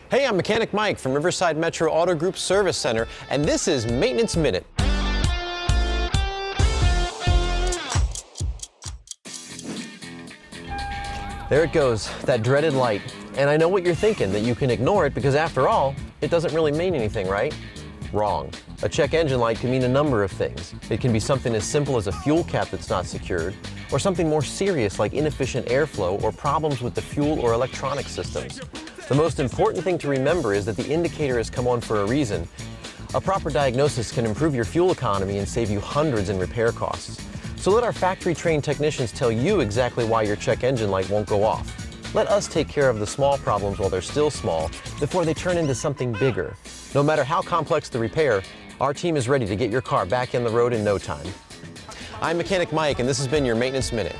Hey, I'm Mechanic Mike from Riverside Metro Auto Group Service Center, and this is Maintenance Minute. There it goes, that dreaded light. And I know what you're thinking, that you can ignore it because after all, it doesn't really mean anything, right? Wrong. A check engine light can mean a number of things. It can be something as simple as a fuel cap that's not secured, or something more serious like inefficient airflow or problems with the fuel or electronic systems. The most important thing to remember is that the indicator has come on for a reason. A proper diagnosis can improve your fuel economy and save you hundreds in repair costs. So let our factory-trained technicians tell you exactly why your check engine light won't go off. Let us take care of the small problems while they're still small before they turn into something bigger. No matter how complex the repair, our team is ready to get your car back in the road in no time. I'm Mechanic Mike, and this has been your Maintenance Minute.